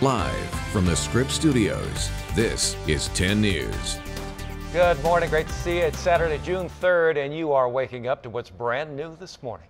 Live from the Scripps Studios, this is 10 News. Good morning. Great to see you. It's Saturday, June 3rd, and you are waking up to what's brand new this morning,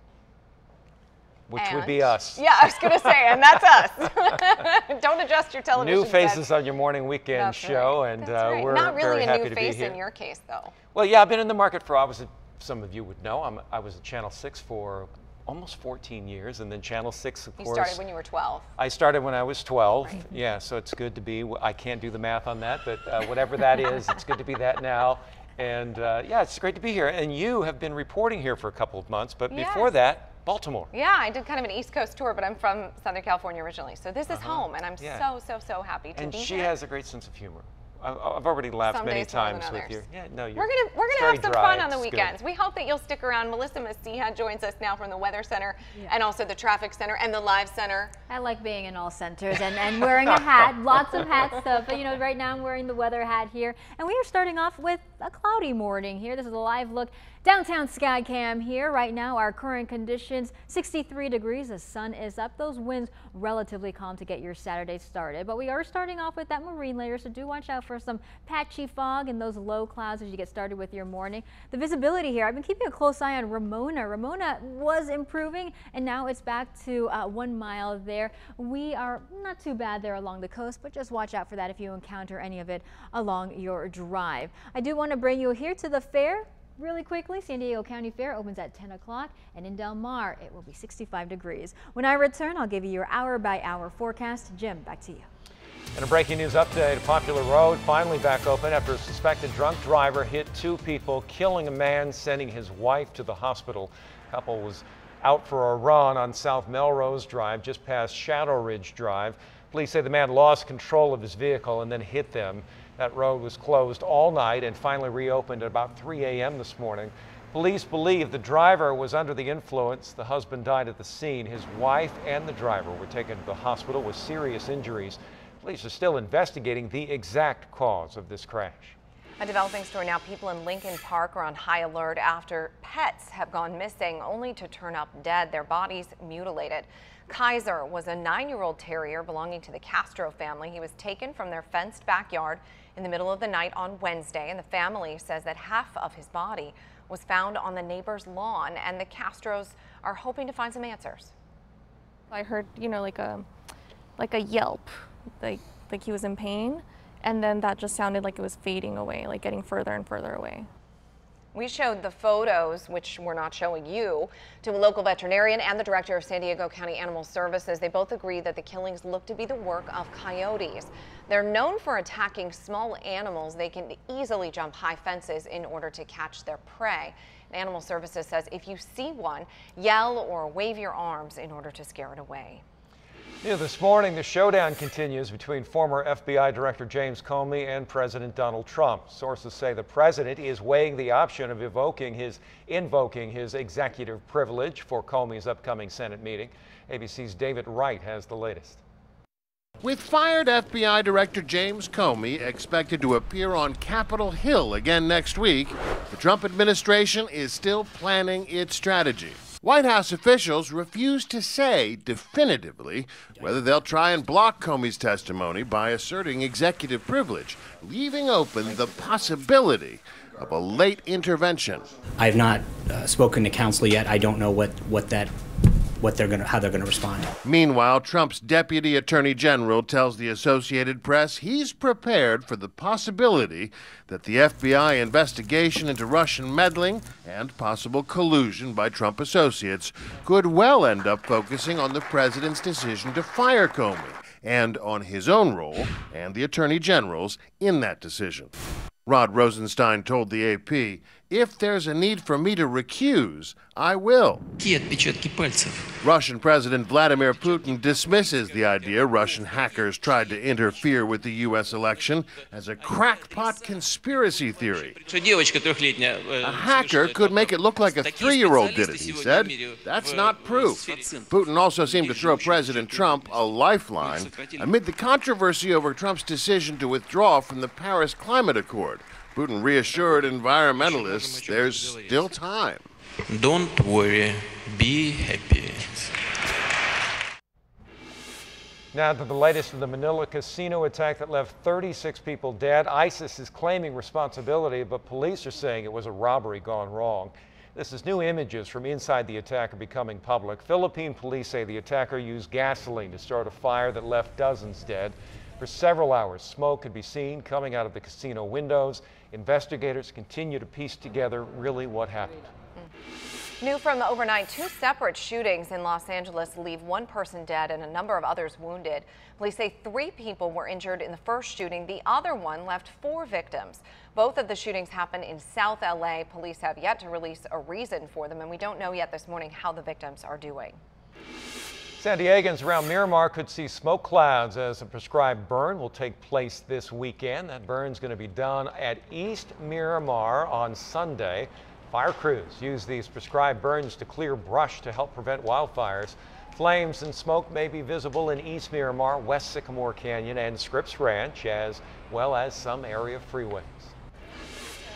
which would be us. Yeah, I was going to say, and that's us. Don't adjust your television. New faces on your morning weekend show, right. and right. we're not really very a happy new to be face here. in your case, though. Well, yeah, I've been in the market for, some of you would know, I was at Channel 6 for almost 14 years, and then Channel 6, of course. You started when you were 12. I started when I was 12. Right. Yeah, so it's good to be. I can't do the math on that, but whatever that is, it's good to be that now. And yeah, it's great to be here. And you have been reporting here for a couple of months, but before that, Baltimore. Yeah, I did kind of an East Coast tour, but I'm from Southern California originally. So this is home, and I'm so happy to be here. And she has a great sense of humor. I've already laughed Some many days more than times with others. you. Yeah, no, We're gonna have some fun on the weekends. We hope that you'll stick around. Melissa Messiha joins us now from the Weather Center and also the Traffic Center and the Live Center. I like being in all centers and wearing a hat, lots of hat stuff. But you know, right now I'm wearing the weather hat here, and we are starting off with a cloudy morning here. This is a live look downtown sky cam here. Right now our current conditions 63 degrees. The sun is up. Those winds relatively calm to get your Saturday started. But we are starting off with that marine layer, so do watch out for some patchy fog and those low clouds as you get started with your morning. The visibility here, I've been keeping a close eye on Ramona. Ramona was improving, and now it's back to 1 mile there. We are not too bad there along the coast, but just watch out for that if you encounter any of it along your drive. I do want to bring you here to the fair. Really quickly, San Diego County Fair opens at 10 o'clock, and in Del Mar, it will be 65 degrees. When I return, I'll give you your hour-by-hour forecast. Jim, back to you. And a breaking news update, a popular road finally back open after a suspected drunk driver hit 2 people, killing a man, sending his wife to the hospital. The couple was out for a run on South Melrose Drive, just past Shadow Ridge Drive. Police say the man lost control of his vehicle and then hit them. That road was closed all night and finally reopened at about 3 a.m. this morning. Police believe the driver was under the influence. The husband died at the scene. His wife and the driver were taken to the hospital with serious injuries. Police are still investigating the exact cause of this crash. A developing story now. People in Lincoln Park are on high alert after pets have gone missing, only to turn up dead, their bodies mutilated. Kaiser was a 9-year-old terrier belonging to the Castro family. He was taken from their fenced backyard in the middle of the night on Wednesday, and the family says that half of his body was found on the neighbor's lawn, and the Castros are hoping to find some answers. I heard, you know, like a yelp, like he was in pain, and then that just sounded like it was fading away, like getting further and further away. We showed the photos, which we're not showing you, to a local veterinarian and the director of San Diego County Animal Services. They both agree that the killings look to be the work of coyotes. They're known for attacking small animals. They can easily jump high fences in order to catch their prey. Animal Services says if you see one, yell or wave your arms in order to scare it away. Yeah, this morning, the showdown continues between former FBI Director James Comey and President Donald Trump. Sources say the president is weighing the option of invoking his executive privilege for Comey's upcoming Senate meeting. ABC's David Wright has the latest. With fired FBI Director James Comey expected to appear on Capitol Hill again next week, the Trump administration is still planning its strategy. White House officials refuse to say definitively whether they'll try and block Comey's testimony by asserting executive privilege, leaving open the possibility of a late intervention. I've not spoken to counsel yet. I don't know how they're gonna respond. Meanwhile, Trump's deputy attorney general tells the Associated Press he's prepared for the possibility that the FBI investigation into Russian meddling and possible collusion by Trump associates could well end up focusing on the president's decision to fire Comey and on his own role and the attorney general's in that decision. Rod Rosenstein told the AP, "If there's a need for me to recuse, I will." Russian President Vladimir Putin dismisses the idea Russian hackers tried to interfere with the U.S. election as a crackpot conspiracy theory. A hacker could make it look like a 3-year-old did it, he said. That's not proof. Putin also seemed to throw President Trump a lifeline amid the controversy over Trump's decision to withdraw from the Paris Climate Accord. Putin reassured environmentalists there's still time. Don't worry, be happy. Now to the latest of the Manila casino attack that left 36 people dead. ISIS is claiming responsibility, but police are saying it was a robbery gone wrong. This is new images from inside the attack are becoming public. Philippine police say the attacker used gasoline to start a fire that left dozens dead. For several hours, smoke could be seen coming out of the casino windows. Investigators continue to piece together really what happened. New from overnight, 2 separate shootings in Los Angeles leave 1 person dead and a number of others wounded. Police say 3 people were injured in the first shooting. The other one left 4 victims. Both of the shootings happened in South LA. Police have yet to release a reason for them, and we don't know yet this morning how the victims are doing. San Diegans around Miramar could see smoke clouds as a prescribed burn will take place this weekend. That burn's going to be done at East Miramar on Sunday. Fire crews use these prescribed burns to clear brush to help prevent wildfires. Flames and smoke may be visible in East Miramar, West Sycamore Canyon, and Scripps Ranch, as well as some area freeways.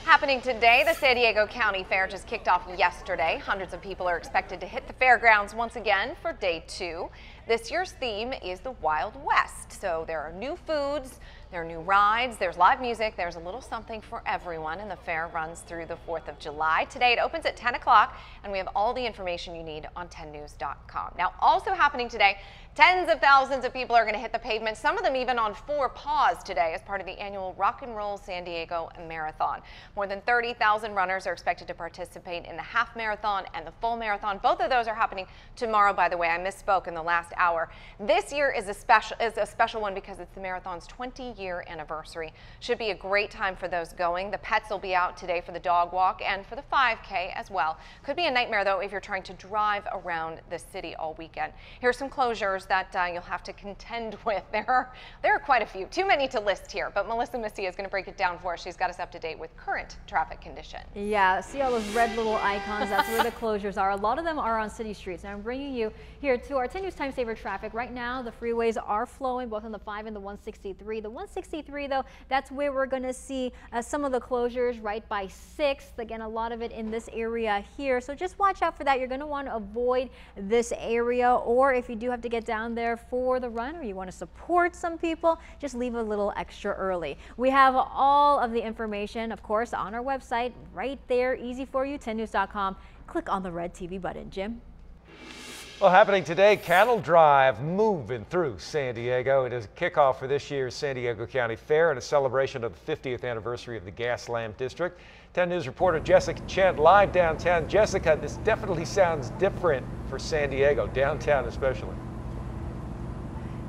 Happening today, the San Diego County Fair just kicked off yesterday. Hundreds of people are expected to hit the fairgrounds once again for day 2. This year's theme is the Wild West. So there are new foods, there are new rides, there's live music, there's a little something for everyone, and the fair runs through the 4th of July. Today it opens at 10 o'clock, and we have all the information you need on 10news.com. Now, also happening today, tens of thousands of people are going to hit the pavement, some of them even on 4 paws today as part of the annual Rock and Roll San Diego Marathon. More than 30,000 runners are expected to participate in the half marathon and the full marathon. Both of those are happening tomorrow, by the way. I misspoke in the last hour. This year is a special one because it's the marathon's 20-year anniversary. Should be a great time for those going. The pets will be out today for the dog walk and for the 5K as well. Could be a nightmare, though, if you're trying to drive around the city all weekend. Here's some closures that you'll have to contend with. There are quite a few. Too many to list here, but Melissa Missy is going to break it down for us. She's got us up to date with current traffic conditions. Yeah, see all those red little icons? That's where the closures are. A lot of them are on city streets. Now I'm bringing you here to our 10 News Time Saver traffic. Right now, the freeways are flowing both on the 5 and the 163. The 163, though, that's where we're going to see some of the closures right by 6th. Again, a lot of it in this area here. So just watch out for that. You're going to want to avoid this area, or if you do have to get down there for the run or you want to support some people, just leave a little extra early. We have all of the information, of course, on our website right there. Easy for you, 10news.com. Click on the red TV button. Jim? Well, happening today, Cattle Drive moving through San Diego. It is a kickoff for this year's San Diego County Fair and a celebration of the 50th anniversary of the Gaslamp District. 10 News reporter Jessica Chen live downtown. Jessica, this definitely sounds different for San Diego, downtown especially.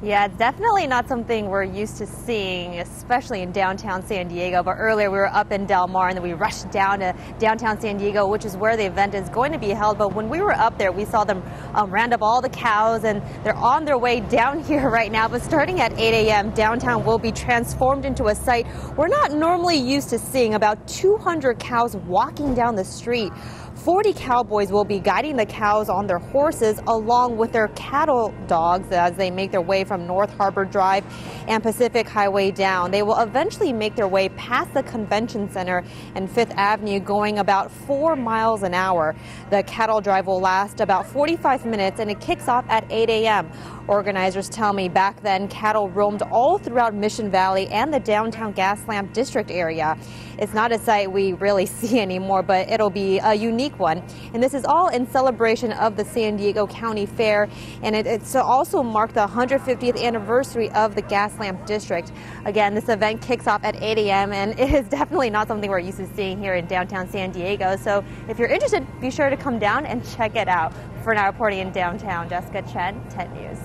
Yeah, it's definitely not something we're used to seeing, especially in downtown San Diego. But earlier we were up in Del Mar and then we rushed down to downtown San Diego, which is where the event is going to be held. But when we were up there, we saw them round up all the cows and they're on their way down here right now. But starting at 8 a.m., downtown will be transformed into a site we're not normally used to seeing. About 200 cows walking down the street. 40 cowboys will be guiding the cows on their horses along with their cattle dogs as they make their way from North Harbor Drive and Pacific Highway down. They will eventually make their way past the Convention Center and 5th Avenue going about 4 miles an hour. The cattle drive will last about 45 minutes and it kicks off at 8 a.m. Organizers tell me back then cattle roamed all throughout Mission Valley and the downtown Gaslamp District area. It's not a sight we really see anymore, but it'll be a unique one. And this is all in celebration of the San Diego County Fair, and it's also marked the 150th anniversary of the Gaslamp District. Again, this event kicks off at 8 a.m. and it is definitely not something we're used to seeing here in downtown San Diego. So if you're interested, be sure to come down and check it out. For now, reporting in downtown, Jessica Chen, 10 News.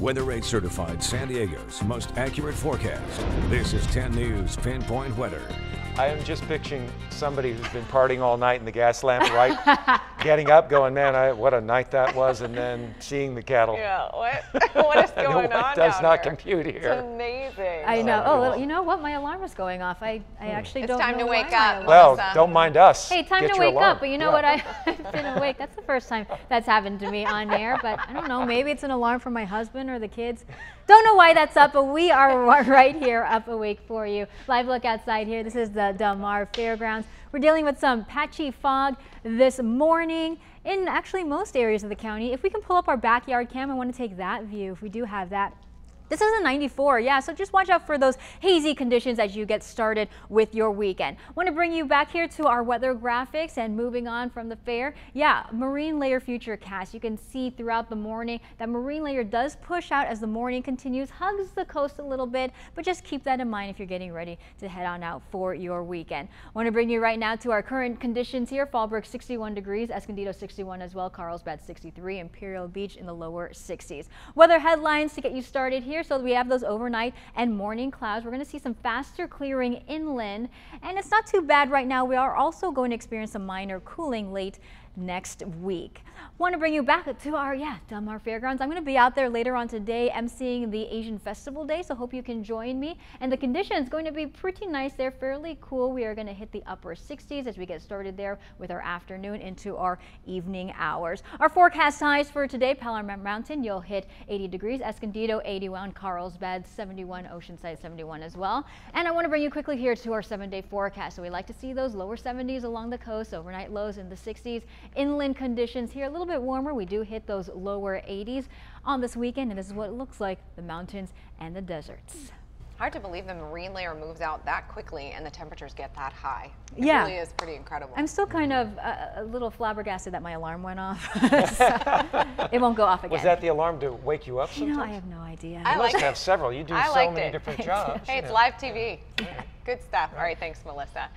Weather Rate certified San Diego's most accurate forecast. This is 10 News Pinpoint Weather. I am just picturing somebody who's been partying all night in the Gaslamp, right? Getting up, going, man, what a night that was, and then seeing the cattle. Yeah, what is going on does not here? compute here. It's amazing. I know. Oh, you know what? My alarm is going off. I actually don't know. It's time to wake why up. Well, Melissa. don't mind us. Hey, time Get to your wake alarm. up. But you know what? I've been awake. That's the first time that's happened to me on air. But I don't know. Maybe it's an alarm for my husband or the kids. Don't know why that's up, but we are right here up awake for you. Live look outside here. This is the Del Mar Fairgrounds. We're dealing with some patchy fog this morning in actually most areas of the county. If we can pull up our backyard cam, I want to take that view if we do have that. This is a 94, yeah, so just watch out for those hazy conditions as you get started with your weekend. Want to bring you back here to our weather graphics and moving on from the fair. Yeah, marine layer futurecast. You can see throughout the morning that marine layer does push out as the morning continues, hugs the coast a little bit, but just keep that in mind if you're getting ready to head on out for your weekend. Want to bring you right now to our current conditions here. Fallbrook 61 degrees, Escondido 61 as well, Carlsbad 63, Imperial Beach in the lower 60s. Weather headlines to get you started here. So we have those overnight and morning clouds. We're going to see some faster clearing inland, and it's not too bad right now. We are also going to experience some minor cooling late next week. Want to bring you back to our Del Mar Fairgrounds. I'm going to be out there later on today emceeing the Asian Festival Day, so hope you can join me. And the conditions going to be pretty nice. They're fairly cool. We are going to hit the upper 60s as we get started there with our afternoon into our evening hours. Our forecast highs for today: Palomar Mountain, you'll hit 80 degrees, Escondido 81, Carlsbad 71, Oceanside 71 as well. And I want to bring you quickly here to our 7-day forecast. So we like to see those lower 70s along the coast, overnight lows in the 60s. Inland conditions here a little bit warmer. We do hit those lower 80s on this weekend, and this is what it looks like, the mountains and the deserts. Hard to believe the marine layer moves out that quickly and the temperatures get that high. It Yeah. really is pretty incredible. I'm still kind of a little flabbergasted that my alarm went off. So it won't go off again. Was that the alarm to wake you up sometimes? I have no idea. I You must liked have it. several. You do I so liked many it. different jobs. Hey, it's live TV. Good stuff. All right, thanks, Melissa.